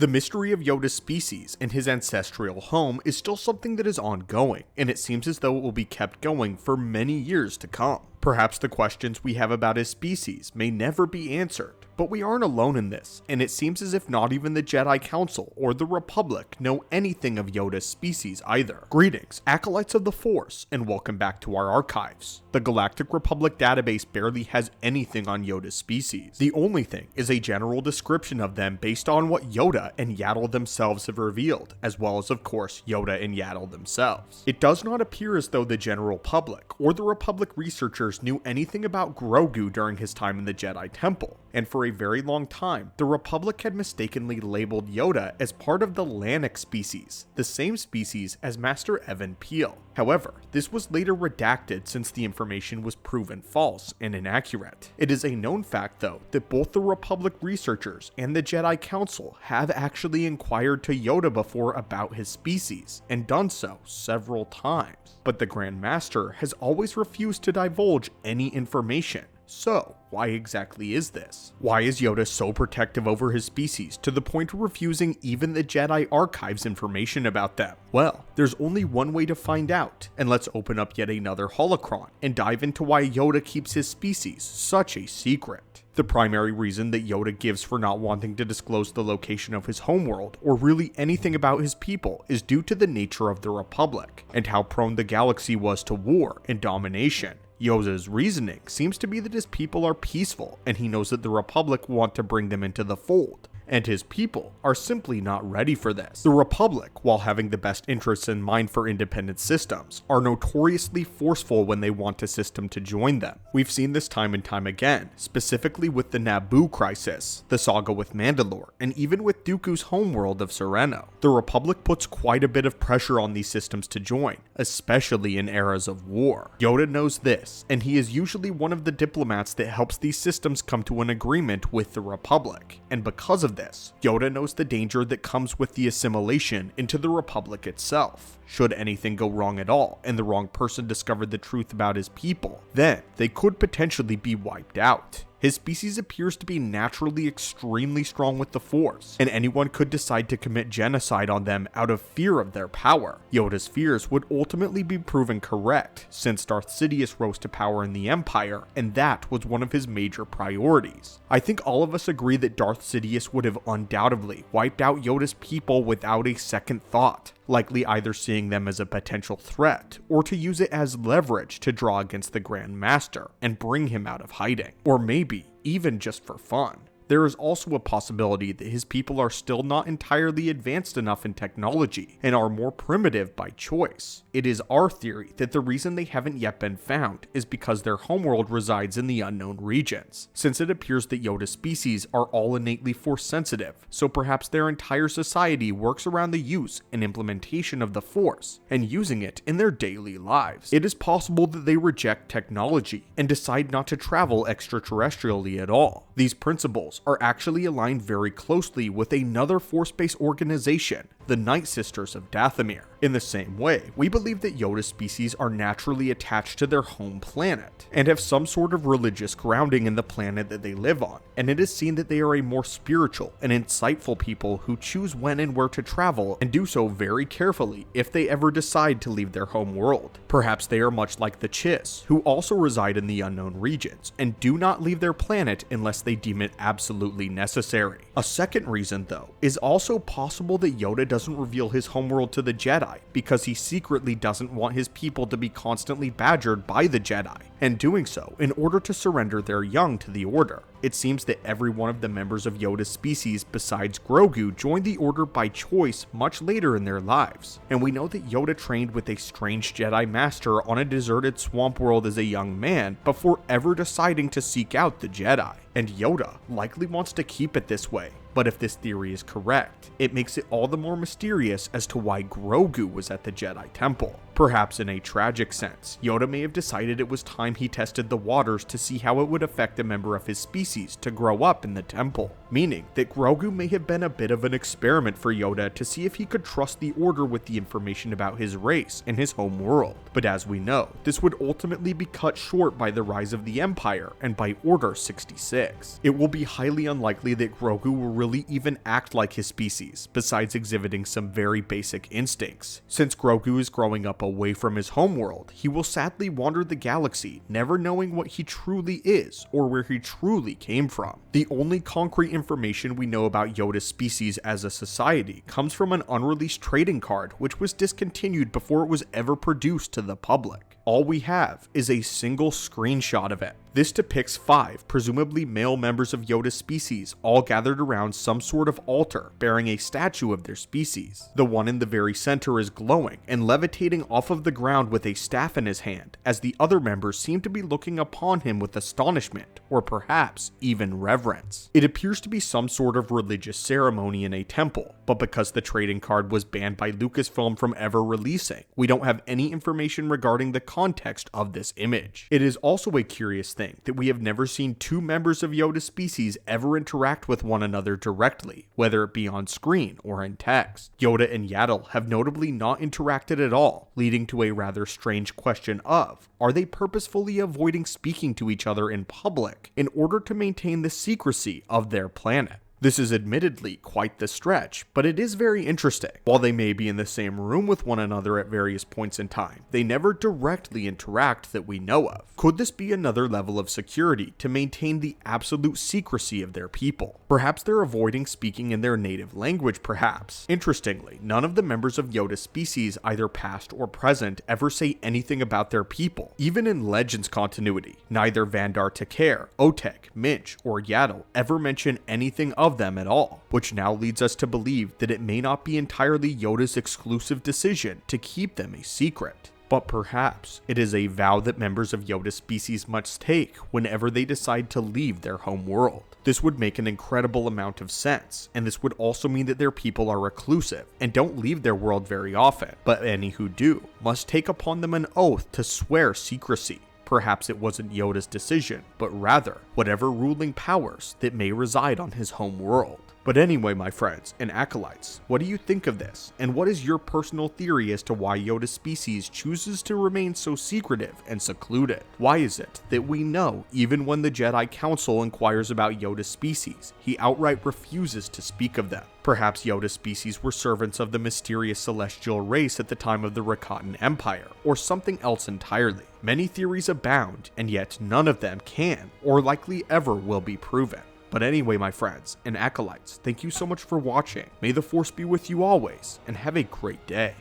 The mystery of Yoda's species and his ancestral home is still something that is ongoing, and it seems as though it will be kept going for many years to come. Perhaps the questions we have about his species may never be answered, but we aren't alone in this, and it seems as if not even the Jedi Council or the Republic know anything of Yoda's species either. Greetings, acolytes of the Force, and welcome back to our archives. The Galactic Republic database barely has anything on Yoda's species. The only thing is a general description of them based on what Yoda and Yaddle themselves have revealed, as well as of course Yoda and Yaddle themselves. It does not appear as though the general public or the Republic researchers knew anything about Grogu during his time in the Jedi Temple, and for a very long time, the Republic had mistakenly labeled Yoda as part of the Lannic species, the same species as Master Evan Peel. However, this was later redacted since the information was proven false and inaccurate. It is a known fact, though, that both the Republic researchers and the Jedi Council have actually inquired to Yoda before about his species, and done so several times. But the Grand Master has always refused to divulge any information. So, why exactly is this? Why is Yoda so protective over his species to the point of refusing even the Jedi Archives information about them? Well, there's only one way to find out, and let's open up yet another holocron and dive into why Yoda keeps his species such a secret. The primary reason that Yoda gives for not wanting to disclose the location of his homeworld, or really anything about his people, is due to the nature of the Republic, and how prone the galaxy was to war and domination. Yoda's reasoning seems to be that his people are peaceful, and he knows that the Republic want to bring them into the fold, and his people are simply not ready for this. The Republic, while having the best interests in mind for independent systems, are notoriously forceful when they want a system to join them. We've seen this time and time again, specifically with the Naboo crisis, the saga with Mandalore, and even with Dooku's homeworld of Sereno. The Republic puts quite a bit of pressure on these systems to join, especially in eras of war. Yoda knows this, and he is usually one of the diplomats that helps these systems come to an agreement with the Republic, and because of this, Yoda knows the danger that comes with the assimilation into the Republic itself. Should anything go wrong at all, and the wrong person discovered the truth about his people, then they could potentially be wiped out. His species appears to be naturally extremely strong with the Force, and anyone could decide to commit genocide on them out of fear of their power. Yoda's fears would ultimately be proven correct, since Darth Sidious rose to power in the Empire, and that was one of his major priorities. I think all of us agree that Darth Sidious would have undoubtedly wiped out Yoda's people without a second thought, likely either seeing them as a potential threat, or to use it as leverage to draw against the Grand Master and bring him out of hiding. Or maybe even just for fun. There is also a possibility that his people are still not entirely advanced enough in technology and are more primitive by choice. It is our theory that the reason they haven't yet been found is because their homeworld resides in the unknown regions, since it appears that Yoda's species are all innately Force sensitive, so perhaps their entire society works around the use and implementation of the Force and using it in their daily lives. It is possible that they reject technology and decide not to travel extraterrestrially at all. These principles are actually aligned very closely with another Force-based organization, the Night Sisters of Dathomir. In the same way, we believe that Yoda's species are naturally attached to their home planet, and have some sort of religious grounding in the planet that they live on, and it is seen that they are a more spiritual and insightful people who choose when and where to travel, and do so very carefully if they ever decide to leave their home world. Perhaps they are much like the Chiss, who also reside in the unknown regions, and do not leave their planet unless they deem it absolutely necessary. A second reason, though, is also possible that Yoda doesn't reveal his homeworld to the Jedi because he secretly doesn't want his people to be constantly badgered by the Jedi, and doing so in order to surrender their young to the Order. It seems that every one of the members of Yoda's species besides Grogu joined the Order by choice much later in their lives, and we know that Yoda trained with a strange Jedi Master on a deserted swamp world as a young man before ever deciding to seek out the Jedi, and Yoda likely wants to keep it this way. But if this theory is correct, it makes it all the more mysterious as to why Grogu was at the Jedi Temple. Perhaps in a tragic sense, Yoda may have decided it was time he tested the waters to see how it would affect a member of his species to grow up in the temple, meaning that Grogu may have been a bit of an experiment for Yoda to see if he could trust the Order with the information about his race and his home world. But as we know, this would ultimately be cut short by the rise of the Empire and by Order 66. It will be highly unlikely that Grogu will really even act like his species, besides exhibiting some very basic instincts. Since Grogu is growing up away from his homeworld, he will sadly wander the galaxy, never knowing what he truly is or where he truly came from. The only concrete information we know about Yoda's species as a society comes from an unreleased trading card which was discontinued before it was ever produced to the public. All we have is a single screenshot of it. This depicts 5 presumably male members of Yoda's species all gathered around some sort of altar bearing a statue of their species. The one in the very center is glowing and levitating off of the ground with a staff in his hand, as the other members seem to be looking upon him with astonishment, or perhaps even reverence. It appears to be some sort of religious ceremony in a temple, but because the trading card was banned by Lucasfilm from ever releasing, we don't have any information regarding the context of this image. It is also a curious thing that we have never seen 2 members of Yoda's species ever interact with one another directly, whether it be on screen or in text. Yoda and Yaddle have notably not interacted at all, leading to a rather strange question of, are they purposefully avoiding speaking to each other in public in order to maintain the secrecy of their planet? This is admittedly quite the stretch, but it is very interesting. While they may be in the same room with one another at various points in time, they never directly interact that we know of. Could this be another level of security to maintain the absolute secrecy of their people? Perhaps they're avoiding speaking in their native language, perhaps. Interestingly, none of the members of Yoda's species, either past or present, ever say anything about their people. Even in Legends continuity, neither Vandar Takare, Otek, Minch, or Yaddle ever mention anything of them at all, which now leads us to believe that it may not be entirely Yoda's exclusive decision to keep them a secret. But perhaps it is a vow that members of Yoda's species must take whenever they decide to leave their home world. This would make an incredible amount of sense, and this would also mean that their people are reclusive and don't leave their world very often, but any who do must take upon them an oath to swear secrecy. Perhaps it wasn't Yoda's decision, but rather whatever ruling powers that may reside on his home world. But anyway, my friends and acolytes, what do you think of this? And what is your personal theory as to why Yoda's species chooses to remain so secretive and secluded? Why is it that we know even when the Jedi Council inquires about Yoda's species, he outright refuses to speak of them? Perhaps Yoda's species were servants of the mysterious celestial race at the time of the Rakatan Empire, or something else entirely. Many theories abound, and yet none of them can, or likely ever will be proven. But anyway, my friends and acolytes, thank you so much for watching. May the Force be with you always, and have a great day.